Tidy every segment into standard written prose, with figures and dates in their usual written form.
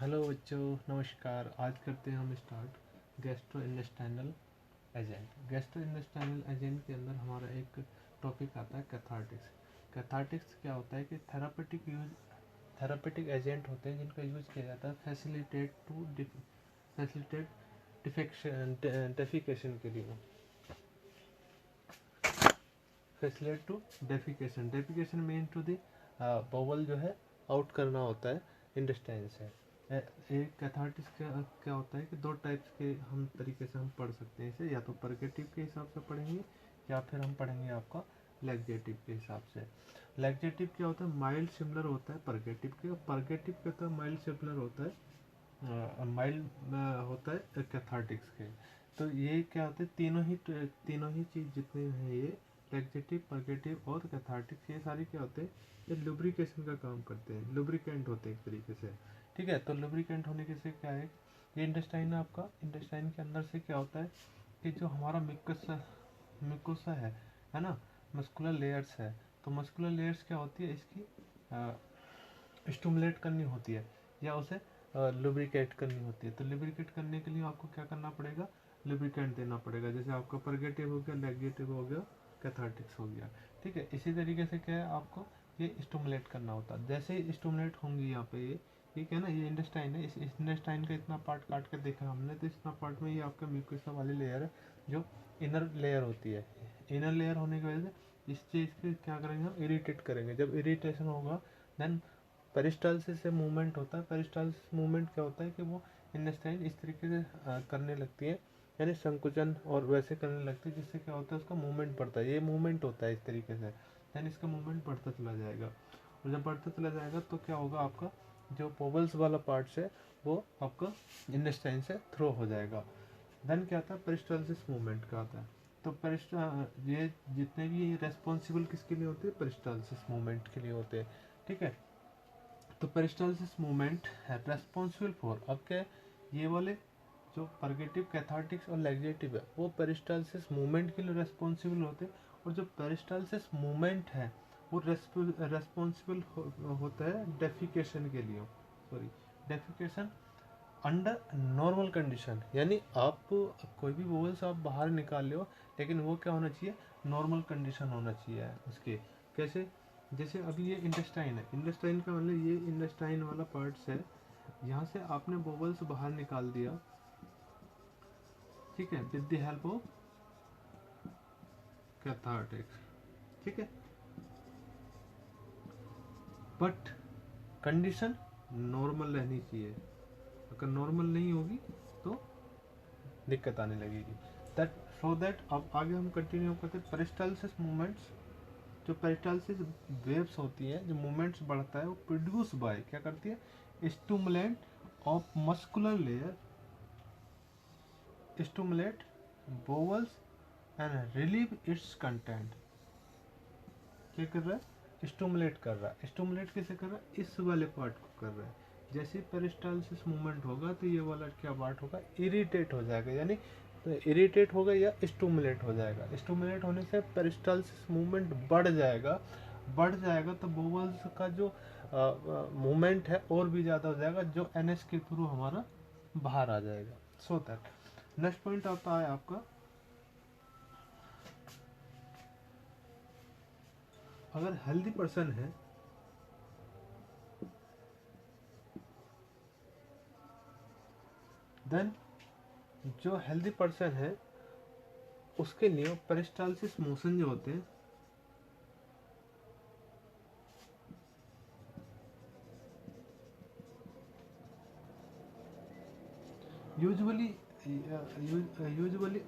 Hello बच्चों, नमस्कार। आज करते हैं हम start gastro intestinal agent. Gastro intestinal agent के अंदर हमारा एक टॉपिक आता है कैथार्टिक्स। कैथार्टिक्स क्या होता है कि थेरापेटिक एजेंट होते हैं जिनका यूज किया जाता है फैसिलिटेट डेफिकेशन के लिए। Facilitate to defecation, defecation mean to the bowel जो है आउट करना होता है इंटेस्टाइन से। एक कैथार्टिक्स क्या होता है कि दो टाइप्स के हम तरीके से हम पढ़ सकते हैं इसे, या तो परगेटिव के हिसाब से पढ़ेंगे या फिर हम पढ़ेंगे आपका लैक्जेटिव के हिसाब से। लैक्जेटिव क्या होता है, माइल्ड सिमिलर होता है परगेटिव के। परगेटिव क्या होता है, माइल्ड सिमिलर होता है, माइल्ड होता है कैथार्टिक्स के। तो ये क्या होते हैं, तीनों ही चीज़ जितने हैं ये लैक्जेटिव, परगेटिव और कैथार्टिक्स, ये सारी क्या होते हैं, ये लुब्रिकेशन का काम करते हैं, लुब्रिकेंट होते हैं एक तरीके से। ठीक है, तो लुब्रिकेंट होने के से क्या है, ये इंटेस्टाइन है आपका। इंटेस्टाइन के अंदर से क्या होता है कि जो हमारा मिकोसा है ना, मस्कुलर लेयर्स है। तो मस्कुलर लेयर्स क्या होती है, इसकी स्टिमुलेट करनी होती है या उसे लुब्रिकेट करनी होती है। तो लुब्रिकेट करने के लिए आपको क्या करना पड़ेगा, लुब्रिकेंट देना पड़ेगा। जैसे आपका परगेटिव हो गया, लैक्जेटिव हो गया, कैथार्टिक्स हो गया। ठीक है, इसी तरीके से क्या है, आपको ये स्टिमुलेट करना होता है। जैसे ही स्टिमुलेट होंगी यहाँ पे ये ठीक है ना, ये इंटेस्टाइन है। इस इंटेस्टाइन का इतना पार्ट काट के देखा हमने, तो इतना पार्ट में ये आपका म्यूकोसा वाली लेयर है जो इनर लेयर होती है। इनर लेयर होने की वजह से इस चीज़ के क्या करेंगे, हम इरिटेट करेंगे। जब इरिटेशन होगा देन पेरिस्टाल्सिस से मूवमेंट होता है। पेरिस्टाल्सिस मूवमेंट क्या होता है कि वो इंटेस्टाइन इस तरीके से करने लगती है, यानी संकुचन और वैसे करने लगती है, जिससे क्या होता है उसका मूवमेंट बढ़ता है। ये मूवमेंट होता है इस तरीके से, देन इसका मूवमेंट बढ़ता चला जाएगा। और जब बढ़ता चला जाएगा तो क्या होगा, आपका जो पोबल्स वाला पार्ट है वो आपका इंटेस्टाइन से थ्रो हो जाएगा। देन क्या आता है, पेरिस्टाल्सिस मूवमेंट का आता है। तो ये जितने भी रेस्पॉन्सिबल किसके लिए होते हैं, पेरिस्टाल्सिस मूवमेंट के लिए होते हैं। ठीक है, तो पेरिस्टाल्सिस मूवमेंट है रेस्पॉन्सिबल फॉर, अब क्या है, ये वाले जो परगेटिव, कैथार्टिक्स और लैक्जेटिव है वो पेरिस्टाल्सिस मूवमेंट के लिए रेस्पॉन्सिबल होते हैं। और जो पेरिस्टाल्सिस मूवमेंट है वो रेस्पॉन्सिबल होता है डेफिकेशन के लिए, sorry defecation under normal condition. यानी आप कोई भी वोवल्स आप बाहर निकाल लो, लेकिन वो क्या होना चाहिए, नॉर्मल कंडीशन होना चाहिए उसके। कैसे, जैसे अभी ये इंटेस्टाइन है, इंटेस्टाइन का मतलब ये इंटेस्टाइन वाला पार्ट्स है, यहाँ से आपने वोवल्स बाहर निकाल दिया, ठीक है, with the help of cathartics. ठीक है, बट कंडीशन नॉर्मल रहनी चाहिए। अगर नॉर्मल नहीं होगी तो दिक्कत आने लगेगी। दैट सो दैट अब आगे हम कंटिन्यू करते हैं पेरिस्टाल्सिस मूवमेंट्स। जो पेरिस्टाल्सिस वेव्स होती है, जो मूवमेंट्स बढ़ता है, वो प्रोड्यूस बाय क्या करती है, stimulant of muscular layer, stimulate bowels and relieve its content. क्या कर रहा है, स्टिमुलेट कर रहा है। स्टिमुलेट कैसे कर रहा है, इस वाले पार्ट को कर रहा है। जैसे पेरिस्टाल्सिस मूवमेंट होगा तो ये वाला क्या पार्ट होगा, इरिटेट हो जाएगा, यानी तो इरिटेट होगा या स्टिमुलेट हो जाएगा। स्टिमुलेट होने से पेरिस्टाल्सिस मूवमेंट बढ़ जाएगा तो बोवल्स का जो मूवमेंट है और भी ज़्यादा हो जाएगा, जो एनएस के थ्रू हमारा बाहर आ जाएगा। सो दैट नेक्स्ट पॉइंट आता है आपका, अगर हेल्दी पर्सन है देन जो हेल्दी पर्सन है उसके लिए पेरिस्टाल्सिस मोशन जो होते हैं, यूजुअली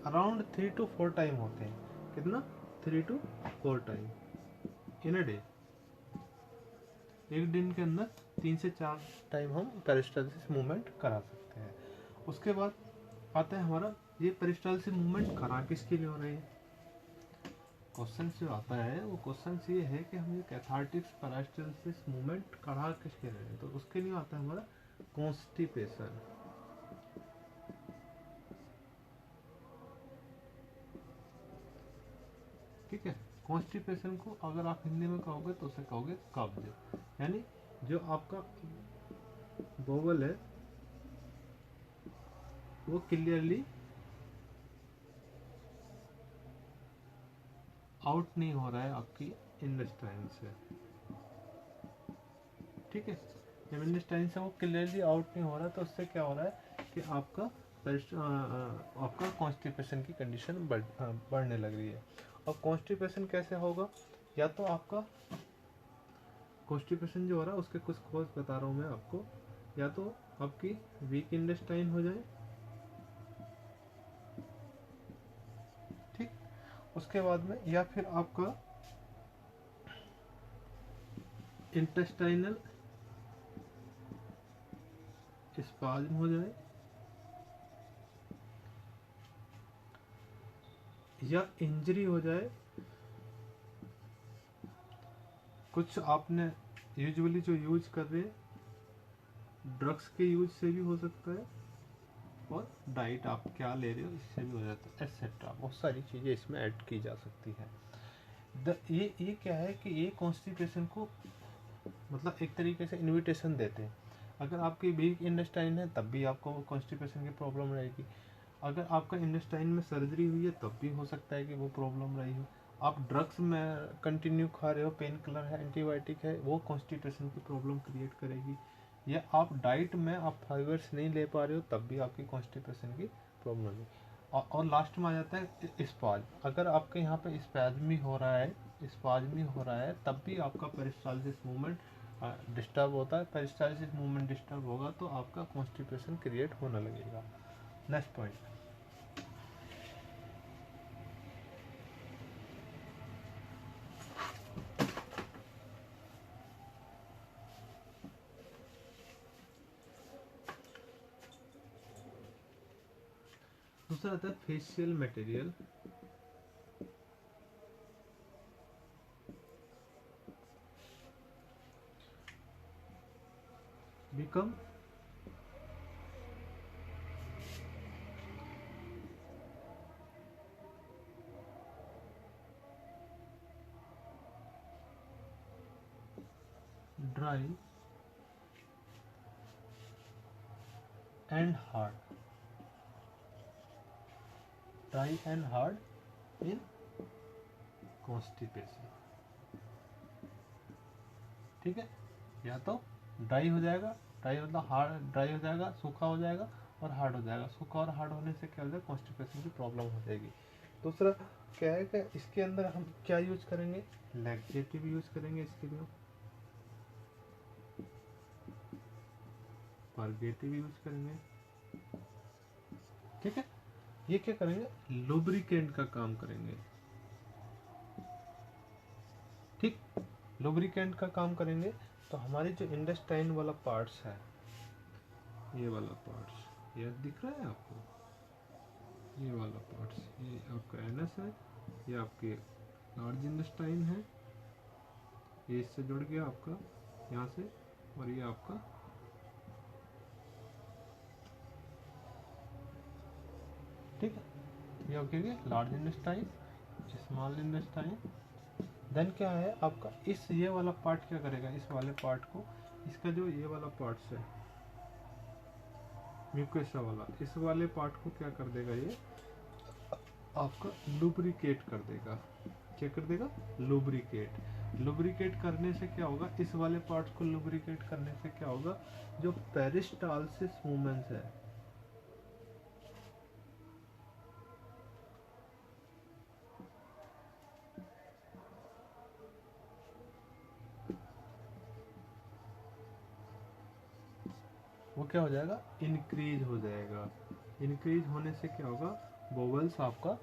अराउंड 3 to 4 टाइम होते हैं। कितना, 3 to 4 time in a day. एक दिन के अंदर 3 से 4 टाइम हम पेरिस्टाल्सिस मूवमेंट करा सकते हैं। उसके बाद आता है हमारा, ये पेरिस्टाल्सिस मूवमेंट करा किसके लिए हो रहे हैं। क्वेश्चन जो आता है वो क्वेश्चन ये है कि हम ये कैथार्टिक्स पेरिस्टाल्सिस मूवमेंट करा किसके लिए, तो उसके लिए आता है हमारा कॉन्स्टिपेशन। ठीक है, कॉन्स्टिपेशन को अगर आप हिंदी में कहोगे तो उसे कहोगे कब्ज। यानी जो आपका बोवल है वो क्लियरली आउट नहीं हो रहा है आपकी इंटेस्टाइन से, ठीक है। जब इंटेस्टाइन से वो क्लियरली आउट नहीं हो रहा तो उससे क्या हो रहा है कि आपका कॉन्स्टिपेशन की कंडीशन बढ़ने लग रही है। और कॉन्स्टिपेशन कैसे होगा, या तो आपका कॉन्स्टिपेशन जो हो रहा है उसके कुछ कॉज बता रहा हूँ मैं आपको, या तो आपकी वीक इंटेस्टाइन हो जाए, ठीक, उसके बाद में, या फिर आपका इंटेस्टाइनल स्पाज्म हो जाए, या इंजरी हो जाए। कुछ आपने यूजुअली जो यूज कर रहे हैं ड्रग्स के यूज से भी हो सकता है, और डाइट आप क्या ले रहे हो इससे भी हो जाता है, एक्सेट्रा बहुत सारी चीज़ें इसमें ऐड की जा सकती है। ये क्या है कि ये कॉन्स्टिपेशन को मतलब एक तरीके से इनविटेशन देते हैं। अगर आपकी वीक इंटेस्टाइन है तब भी आपको कॉन्स्टिपेशन की प्रॉब्लम रहेगी, अगर आपका इंटेस्टाइन में सर्जरी हुई है तब भी हो सकता है कि वो प्रॉब्लम रही हो, आप ड्रग्स में कंटिन्यू खा रहे हो, पेन किलर है, एंटीबायोटिक है, वो कॉन्स्टिपेशन की प्रॉब्लम क्रिएट करेगी, या आप डाइट में आप फाइबर्स नहीं ले पा रहे हो तब भी आपकी कॉन्स्टिपेशन की प्रॉब्लम है। और लास्ट में आ जाता है स्पाज। अगर आपके यहाँ पे स्पैज्मी हो रहा है, स्पाज्मी हो रहा है, तब भी आपका पेरिस्टाल्सिस मूवमेंट डिस्टर्ब होता है। पेरिस्टाल्सिस मूवमेंट डिस्टर्ब होगा तो आपका कॉन्स्टिपेशन क्रिएट होने लगेगा। नेक्स्ट पॉइंट, दूसरा आता है facial material become dry and hard, dry and hard in constipation, ठीक है। या तो ड्राई हो जाएगा, ड्राई मतलब हार्ड, ड्राई हो जाएगा, सूखा हो जाएगा, और हार्ड हो जाएगा। सूखा और हार्ड होने से क्या हो जाएगा, कॉन्स्टिपेशन की प्रॉब्लम हो जाएगी। दूसरा क्या है कि इसके अंदर हम क्या यूज करेंगे, लैक्सेटिव यूज करेंगे इसके लिए, पर्गेटिव यूज करेंगे, ठीक है। ये क्या करेंगे, लुब्रिकेंट का काम करेंगे, ठीक, लुब्रिकेंट का काम करेंगे। तो हमारी जो इंटेस्टाइन वाला पार्ट्स है, ये वाला पार्ट्स, ये दिख रहा है आपको, ये वाला पार्ट्स, ये आपका एनस है, ये आपके लार्ज इंटेस्टाइन है, ये इससे जुड़ गया आपका यहाँ से, और ये आपका ठीक है, ये आपके large intestine, small intestine. Then क्या है आपका, इस ये वाला पार्ट क्या करेगा, इस वाले पार्ट को, इसका जो ये वाला पार्ट्स है म्यूकोसा वाला, इस वाले पार्ट को क्या कर देगा, ये आपका लुब्रिकेट कर देगा। क्या कर देगा, लुब्रिकेट। लुब्रिकेट करने से क्या होगा, इस वाले पार्ट्स को लुब्रिकेट करने से क्या होगा, जो पेरिस्टाल्सिस मूवमेंट्स है, वो क्या हो जाएगा, इंक्रीज हो जाएगा। इंक्रीज होने से क्या होगा, बोवल्स आपका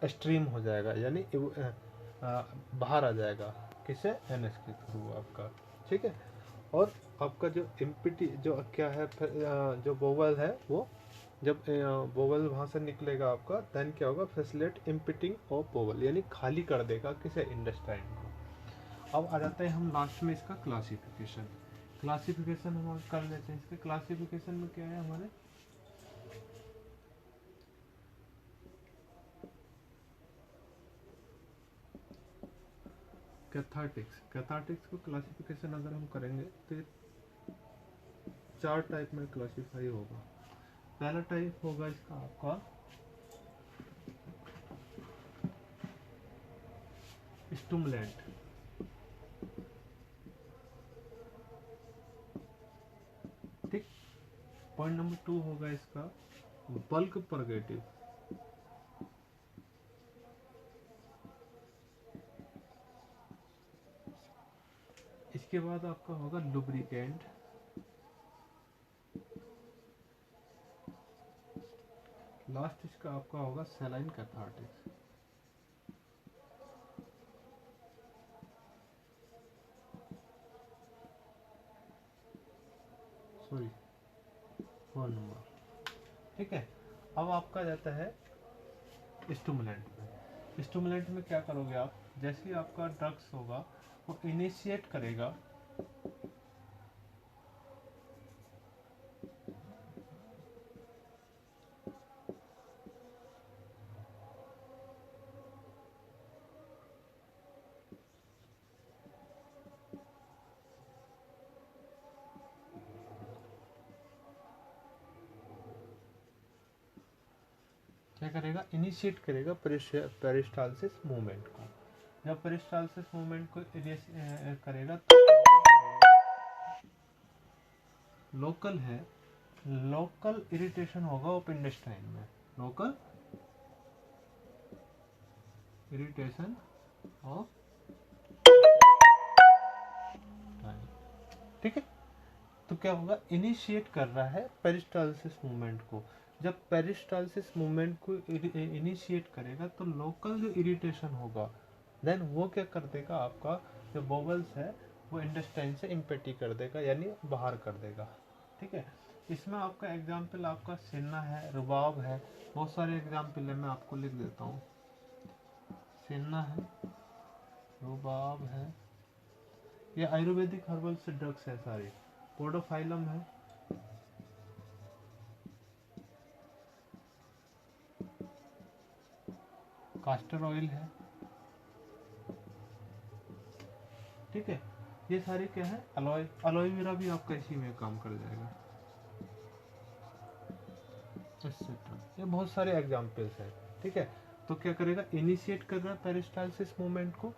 स्ट्रीम हो जाएगा, यानी बाहर आ जाएगा, किसे, एनएस के थ्रू आपका, ठीक है। और आपका जो इम्पिटी जो क्या है, जो बोवल है वो जब बोवल वहाँ से निकलेगा आपका, देन क्या होगा, फैसिलिटेट इम्पिटिंग ऑफ बोवल, यानी खाली कर देगा किसे, इंटेस्टाइन को। अब आ जाता है हम लास्ट में इसका क्लासिफिकेशन। क्लासिफिकेशन हम कर लेते हैं। इसके क्लासिफिकेशन में क्या है हमारे, कैथार्टिक्स। कैथार्टिक्स को क्लासिफिकेशन अगर हम करेंगे तो ये 4 टाइप में क्लासीफाई होगा। पहला टाइप होगा इसका आपका स्टिमुलेंट, ठीक। पॉइंट नंबर 2 होगा इसका बल्क परगेटिव, इसके बाद आपका होगा लुब्रिकेंट, लास्ट इसका आपका होगा सलाइन कैथार्टिक्स। सॉरी 4 नंबर, ठीक है। अब आपका जाता है स्टिमुलेंट में। स्टिमुलेंट में क्या करोगे आप, जैसे ही आपका ड्रग्स होगा वो इनिशिएट करेगा, क्या करेगा, इनिशिएट करेगा पेरिस्टालसिस मूवमेंट को। जब पेरिस्टालसिस मूवमेंट को करेगा तो लोकल है, लोकल इरिटेशन होगा ओपन इंटेस्टाइन में, लोकल इरिटेशन ऑफ, ठीक है। तो क्या होगा, इनिशिएट कर रहा है पेरिस्टालसिस मूवमेंट को। जब पेरिस्टालसिस मूवमेंट को इनिशिएट करेगा तो लोकल जो इरिटेशन होगा देन वो क्या कर देगा, आपका जो बबल्स है वो इंटेस्टाइन से इम्पेटी कर देगा, यानी बाहर कर देगा, ठीक है। इसमें आपका एग्जाम्पल आपका सेना है, रुबाब है, बहुत सारे एग्जाम्पल है, मैं आपको लिख देता हूँ। सेना है, रुबाब है, ये आयुर्वेदिक हर्बल से ड्रग्स है सारे। पोडोफाइलम है, कास्टर ऑयल है, ठीक है। ये सारे क्या है, अलोवेरा भी आपका इसी में काम कर जाएगा, एक्सेट्रा। ये बहुत सारे एग्जांपल्स हैं, ठीक है। तो क्या करेगा, इनिशिएट कर रहा है पेरिस्टालसिस मूवमेंट को।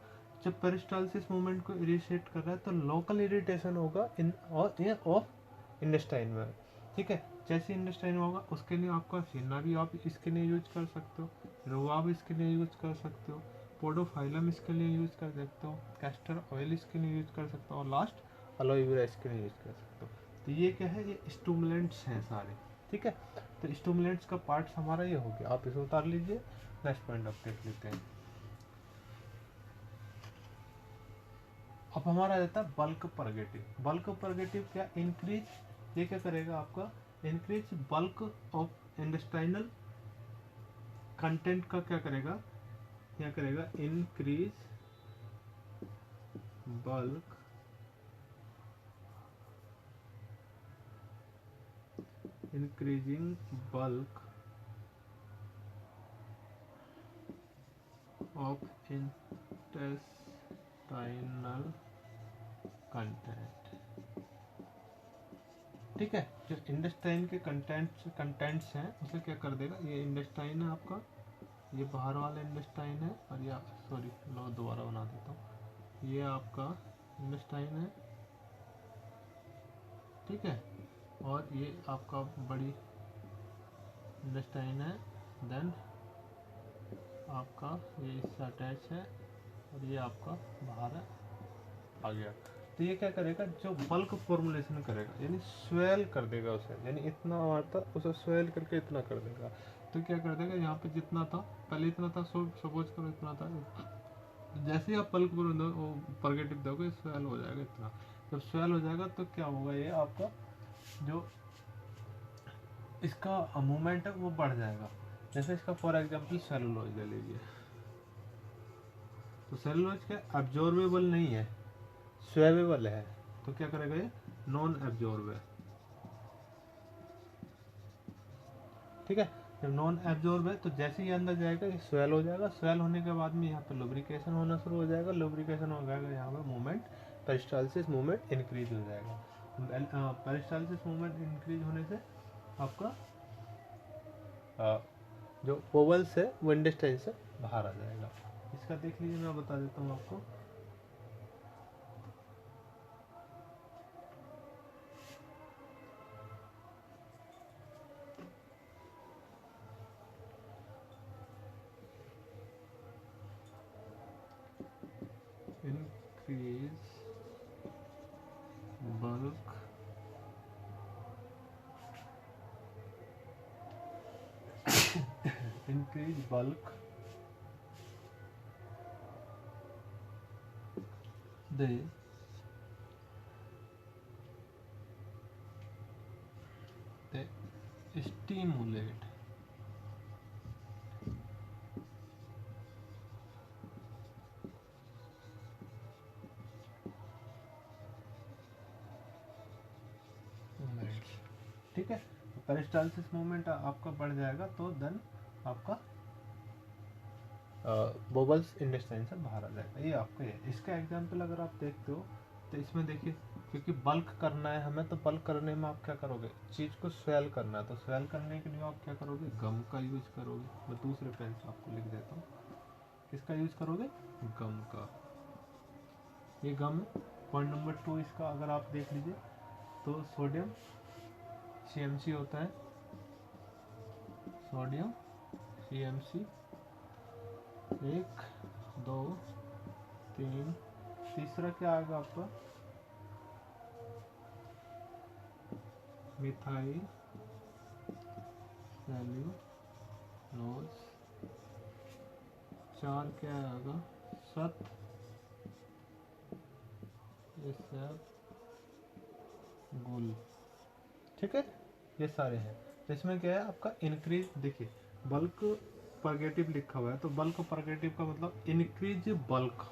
जब पेरिस्टालसिस मूवमेंट को इनिशिएट कर रहा है तो लोकल इरिटेशन होगा इन ऑफ इंटेस्टाइन में, ठीक है। जैसे इंटेस्टाइन होगा उसके लिए आपका सेना भी आप इसके लिए यूज कर सकते हो, रुबाब इसके लिए यूज कर सकते हो, पोडोफाइलम इसके लिए यूज कर सकते हो, कैस्टर ऑयल इसके लिए यूज कर सकते हो, और लास्ट एलोवेरा इसके लिए यूज कर सकते हो। तो ये क्या है, ये स्टिमुलेंट्स हैं सारे, ठीक है। तो स्टिमुलेंट्स का पार्ट हमारा ये हो गया, आप इसे उतार लीजिए। नेक्स्ट पॉइंट आप देख लेते हैं। अब हमारा रहता है बल्क परगेटिव। बल्क परगेटिव क्या, इंक्रीज, ये क्या करेगा आपका, increase bulk of intestinal content का क्या करेगा, क्या करेगा, increase bulk increasing bulk of intestinal content, ठीक है। जो इंटेस्टाइन के कंटेंट्स हैं उसे क्या कर देगा, ये इंटेस्टाइन है आपका, ये बाहर वाला इंटेस्टाइन है, और ये सॉरी लो दोबारा बना देता हूँ, ये आपका इंटेस्टाइन है, ठीक है, और ये आपका बड़ी इंटेस्टाइन है, देन आपका ये इससे अटैच है, और ये आपका बाहर है, आ गया। तो ये क्या करेगा, जो बल्क फॉर्मुलेशन करेगा, यानी स्वेल कर देगा उसे, यानी इतना मारता उसे स्वेल करके इतना कर देगा। तो क्या कर देगा, यहाँ पे जितना था पहले इतना था, सपोज करो इतना था, जैसे ही आप बल्क परगेटिव दोगे स्वेल हो जाएगा इतना। जब स्वेल हो जाएगा तो क्या होगा, ये आपका जो इसका मूवमेंट है वो बढ़ जाएगा। जैसे इसका फॉर एग्जाम्पल सेलुलोज ले लीजिए, तो सेलुलोज क्या एब्जॉर्बेबल नहीं है, स्वेवेबल है, तो क्या करेगा ये नॉन एब्जॉर्ब है, ठीक है। जब नॉन एब्जॉर्ब है तो जैसे ही अंदर जाएगा ये स्वेल हो जाएगा, स्वेल होने के बाद में यहाँ पे लुब्रिकेशन होना शुरू हो जाएगा, लुब्रिकेशन हो जाएगा, यहाँ पे मूवमेंट पेरिस्टालसिस मूवमेंट इंक्रीज हो जाएगा। पेरिस्टालसिस मूवमेंट इंक्रीज होने से आपका जो वोवल्स है वो इंटेस्टाइन से बाहर आ जाएगा। इसका देख लीजिए, मैं बता देता हूँ आपको। Increase bulk increase bulk, they stimulate movements. ठीक है, पेरिस्टालसिस मूवमेंट आपका बढ़ जाएगा तो देन आपका बबल्स इंटेस्टाइन से बाहर आ जाएगा। ये आपका है। इसका एग्जांपल अगर आप देखते हो तो इसमें देखिए, क्योंकि बल्क करना है हमें, तो बल्क करने में आप क्या करोगे, चीज़ को स्वेल करना है, तो स्वेल करने के लिए आप क्या करोगे, गम का यूज करोगे। मैं दूसरे पेन से आपको लिख देता हूँ, किसका यूज करोगे, गम का। ये गम पॉइंट नंबर 2 इसका अगर आप देख लीजिए तो सोडियम CMC होता है, सोडियम CMC 1 2 3, तीसरा क्या आएगा आपका, मिथाइल सेल्यूलोज। 4 क्या आएगा, सत गुल। ठीक है, ये सारे हैं। तो इसमें क्या है आपका इंक्रीज, देखिए बल्क परगेटिव लिखा हुआ है, तो बल्क परगेटिव का मतलब इंक्रीज बल्क।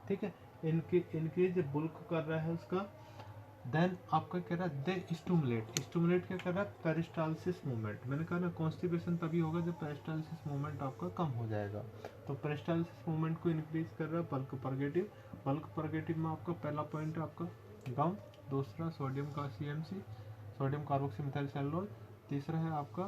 ठीक है, इंक्रीज बल्क कर रहा है उसका। देन आपका कह रहा है दे स्टूमुलेट क्या कर रहा है, पेरिस्टालसिस मूवमेंट। मैंने कहा ना कॉन्स्टिपेशन तभी होगा जब पेरिस्टालसिस मूवमेंट आपका कम हो जाएगा। तो पेरिस्टालसिस मूवमेंट को इंक्रीज कर रहा है बल्क परगेटिव में आपका पहला पॉइंट है आपका गम, दूसरा सोडियम का CMC sodium carboxy methyl cellulose, तीसरा है आपका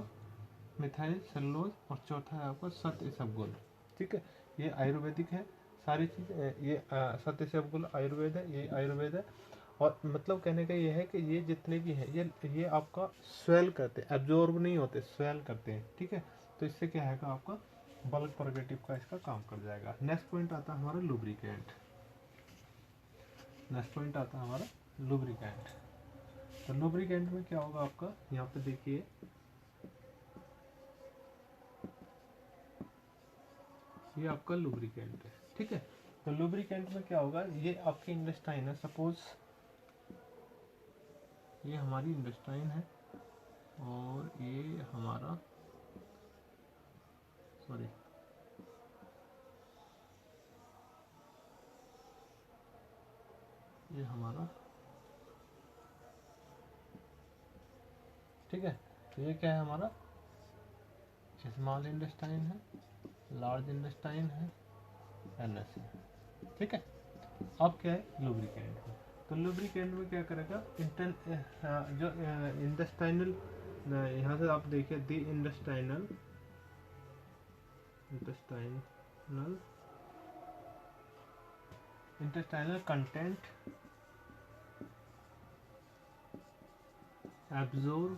मिथाइल सेलुलोज और चौथा है आपका सत इसबगोल। ठीक है, ये आयुर्वेदिक है सारी चीज़। ये सत इसबगोल आयुर्वेद है, ये आयुर्वेद है। और मतलब कहने का ये है कि ये जितने भी हैं ये आपका स्वेल करते हैं, एब्जॉर्ब नहीं होते, स्वेल करते हैं। ठीक है, तो इससे क्या है आपका बल्क परगेटिव का इसका काम कर जाएगा। नेक्स्ट पॉइंट आता है हमारा लुब्रिकेंट। नेक्स्ट पॉइंट आता है हमारा लुब्रिकेंट। तो लुब्रिकेंट में क्या होगा आपका, यहाँ पे देखिए ये आपका लुब्रिकेंट है। ठीक है, तो लुब्रिकेंट में क्या होगा, ये आपकी इंटेस्टाइन है, सपोज ये हमारी इंटेस्टाइन है और ये हमारा सॉरी ये हमारा, ठीक है, तो ये क्या है हमारा स्मॉल इंटेस्टाइन है, लार्ज इंटेस्टाइन है, NS है। ठीक है, अब क्या है लुब्रिकेंट में, तो लुब्रिकेंट में क्या करेगा, जो इंटेस्टाइनल, यहाँ से आप देखिए the intestinal content absorb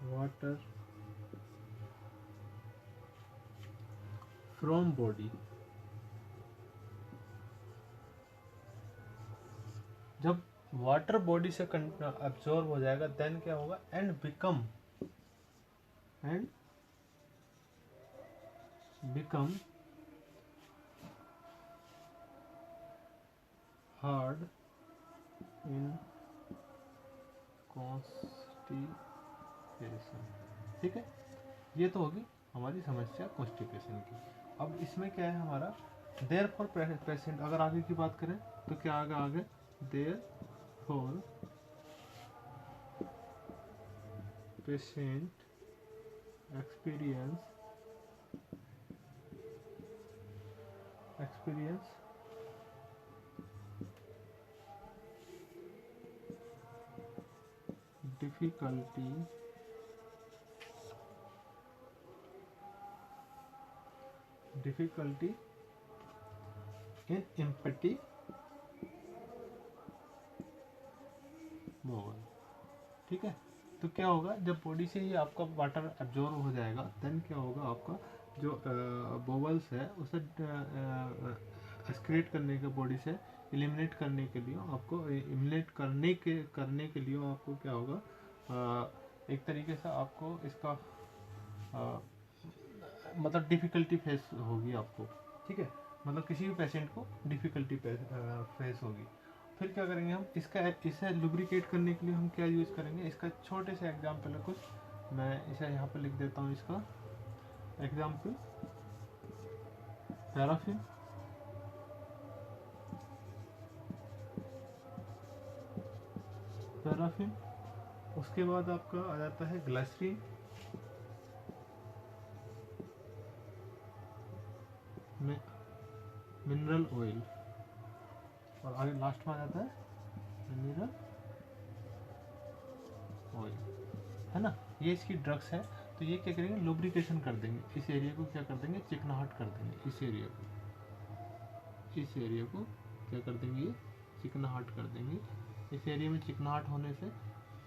water from body। जब वाटर बॉडी से अब्जॉर्ब हो जाएगा देन क्या होगा, and become hard in constipation. ठीक है, ये तो होगी हमारी समस्या कॉन्स्टिपेशन की। अब इसमें क्या है हमारा, देयर फॉर पेशेंट, अगर आगे की बात करें तो क्या आगे आगे therefore patient experience difficulty in empty bowel. ठीक है, तो क्या होगा जब बॉडी से ही आपका वाटर एब्जॉर्ब हो जाएगा, देन क्या होगा आपका जो बॉबल्स है उसे एक्सक्रीट करने के, बॉडी से एलिमिनेट करने के लिए आपको, एलिमिनेट करने के लिए आपको क्या होगा, एक तरीके से आपको इसका मतलब डिफ़िकल्टी फेस होगी आपको। ठीक है, मतलब किसी भी पेशेंट को डिफ़िकल्टी फेस होगी। फिर क्या करेंगे हम, इसे लुब्रिकेट करने के लिए हम क्या यूज़ करेंगे, इसका छोटे से एग्जाम्पल है कुछ, मैं इसे यहाँ पर लिख देता हूँ। इसका एग्जाम्पल पैराफिन, उसके बाद आपका आ जाता है ग्लिसरीन, मिनरल ऑयल, और आगे लास्ट में आ जाता है मिनरल ऑयल, है ना। ये इसकी ड्रग्स है। तो ये क्या करेंगे, लुब्रिकेशन कर देंगे, इस एरिया को क्या कर देंगे, चिकनाहट कर देंगे, इस एरिया को क्या कर देंगे, ये चिकनाहट कर देंगे। इस एरिया में चिकनाहट होने से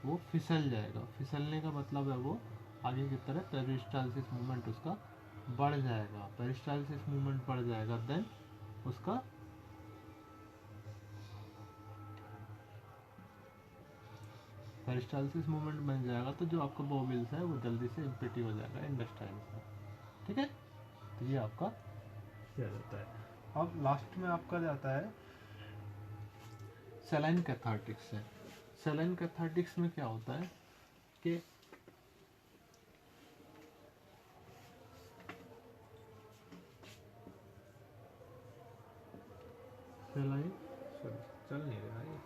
वो फिसल जाएगा। फिसलने का मतलब है वो आगे की तरह पेरिस्टालसिस मूवमेंट उसका बढ़ जाएगा। पेरिस्टालसिस मूवमेंट बढ़ जाएगा, देन उसका पेरिस्टालसिस मूवमेंट बन जाएगा, तो जो आपका बॉबल्स है वो जल्दी से इम्पिटी हो जाएगा इंटेस्टाइन में। ठीक है, तो ये आपका क्या जाता है। अब लास्ट में आपका जाता है सलाइन कैथार्टिक्स है। सलाइन कैथार्टिक्स में क्या होता है कि सलाइन चल नहीं रहा है,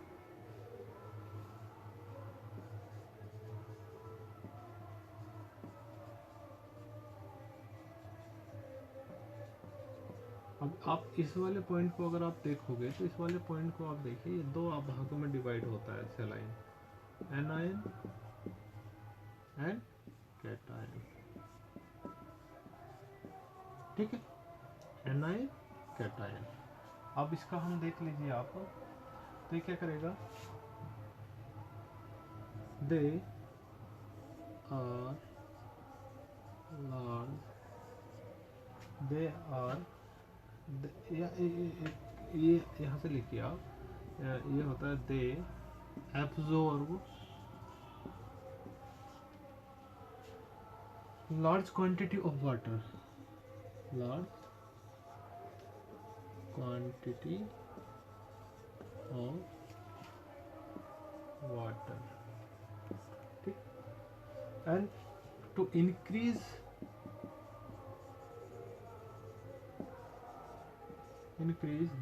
अब आप इस वाले पॉइंट को अगर आप देखोगे तो इस वाले पॉइंट को आप देखिए, ये दो भागों में डिवाइड होता है सेलाइन, एनायन एंड कैटायन। ठीक है, एनायन कैटायन। अब इसका हम देख लीजिए आप, तो ये क्या करेगा, they are large, they are, ये यहाँ से लिखिए आप, ये होता है they absorb large quantity of water, large quantity of water, ठीक, and to increase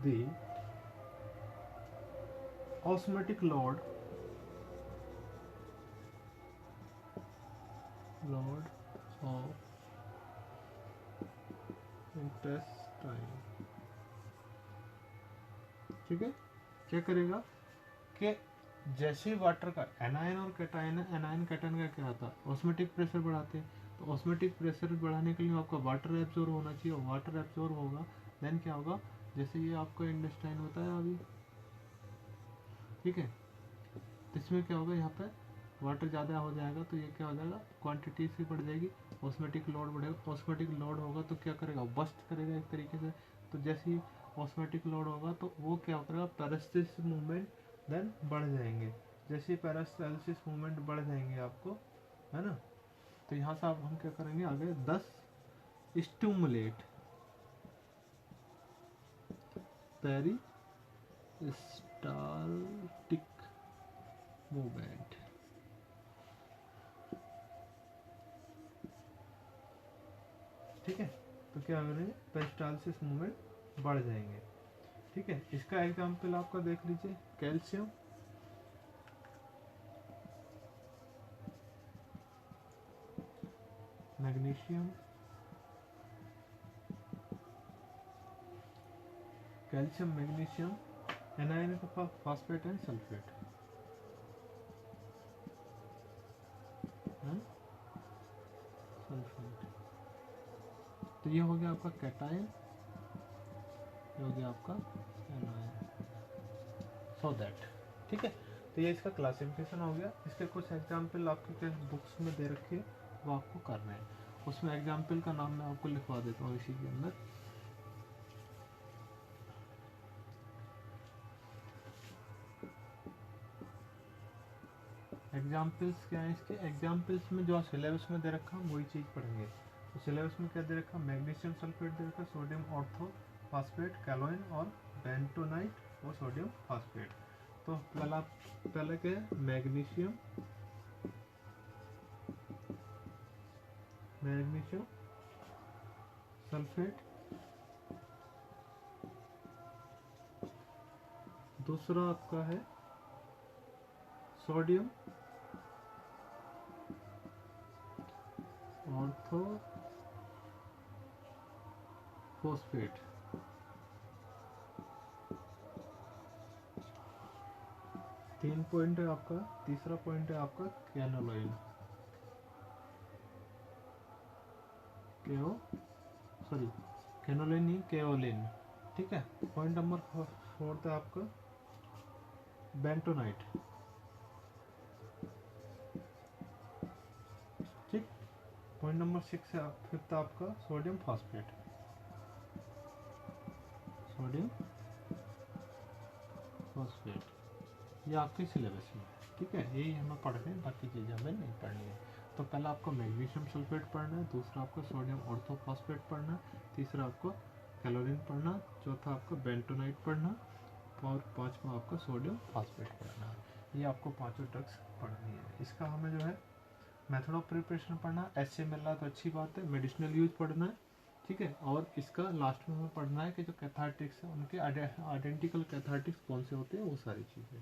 the osmotic load of intestine। ठीक है, क्या करेगा कि जैसे वाटर का एनायन और कैटायन है, एनायन कैटायन का क्या होता है, ऑस्मेटिक प्रेशर बढ़ाते हैं। तो ऑस्मेटिक प्रेशर बढ़ाने के लिए आपका वाटर एब्जॉर्ब होना चाहिए, और वाटर एब्जॉर्ब होगा, देन क्या होगा, जैसे ये आपका इंटेस्टाइन होता है अभी, ठीक है, तो इसमें क्या होगा, यहाँ पे वाटर ज़्यादा हो जाएगा, तो ये क्या हो जाएगा, क्वांटिटी से बढ़ जाएगी, ऑस्मेटिक लोड बढ़ेगा। ऑस्मेटिक लोड होगा तो क्या करेगा, बस्ट करेगा एक तरीके से। तो जैसे ही ऑस्मेटिक लोड होगा तो वो क्या करेगा, पेरिस्टालसिस मूवमेंट देन बढ़ जाएंगे। जैसे ही पेरिस्टालसिस मूवमेंट बढ़ जाएंगे आपको, है ना, तो यहाँ से आप हम क्या करेंगे आगे, 10 स्टिमुलेट पेरिस्टाल्टिक मूवमेंट। ठीक है, तो क्या करेंगे, पेरिस्टालसिस मूवमेंट बढ़ जाएंगे। ठीक है, इसका एग्जाम्पल आपका देख लीजिए, calcium, magnesium, calcium magnesium, anion का फॉस्फेट एंड सल्फेट। तो ये हो गया आपका कैटायन, ये हो गया आपका एनायन, सो दैट। ठीक है, तो ये इसका क्लासिफिकेशन हो गया। इसके कुछ एग्जाम्पल आपके बुक्स में दे रखे वो आपको करना है। उसमें एग्जाम्पल का नाम मैं आपको लिखवा देता हूँ इसी के अंदर। एग्जाम्पल्स क्या है इसके? एग्जाम्पल्स में जो सिलेबस में दे रखा हम वही चीज़ पढ़ेंगे। तो सिलेबस में क्या दे रखा? मैग्नीशियम सल्फेट दे रखा, सोडियम ऑर्थो फास्फेट, कैलोइन और बेंटोनाइट और सोडियम फास्फेट। तो पहले क्या है? मैग्नीशियम सल्फेट, दूसरा आपका है सोडियम ऑर्थो फॉस्फेट, तीन पॉइंट है आपका। तीसरा पॉइंट है आपका कैनोलाइन, कैनोलाइन नहीं, केओलिन। ठीक है। पॉइंट नंबर 4 है आपका बेंटोनाइट। ठीक। पॉइंट नंबर 6 है 5 आपका सोडियम फास्फेट, ये आपके सिलेबस में है। ठीक है, यही हमें पढ़ने हैं, बाकी चीज़ें हमें नहीं पढ़नी है। तो पहला आपको मैग्नीशियम सल्फेट पढ़ना है, दूसरा आपको सोडियम ऑर्थोफॉस्फेट पढ़ना है, तीसरा आपको कैलोरीन पढ़ना, चौथा आपको बेंटोनाइट पढ़ना और पांचवा आपका सोडियम फास्फेट पढ़ना है। ये आपको पांचों ड्रग्स पढ़नी है। इसका हमें जो है मेथड ऑफ प्रिपरेशन पढ़ना, ऐसे मिल रहा तो अच्छी बात है, मेडिसिनल यूज पढ़ना है। ठीक है, और इसका लास्ट में हमें पढ़ना है कि जो कैथार्टिक्स है उनके आइडेंटिकल कैथार्टिक्स कौन से होते हैं, वो सारी चीज़ें।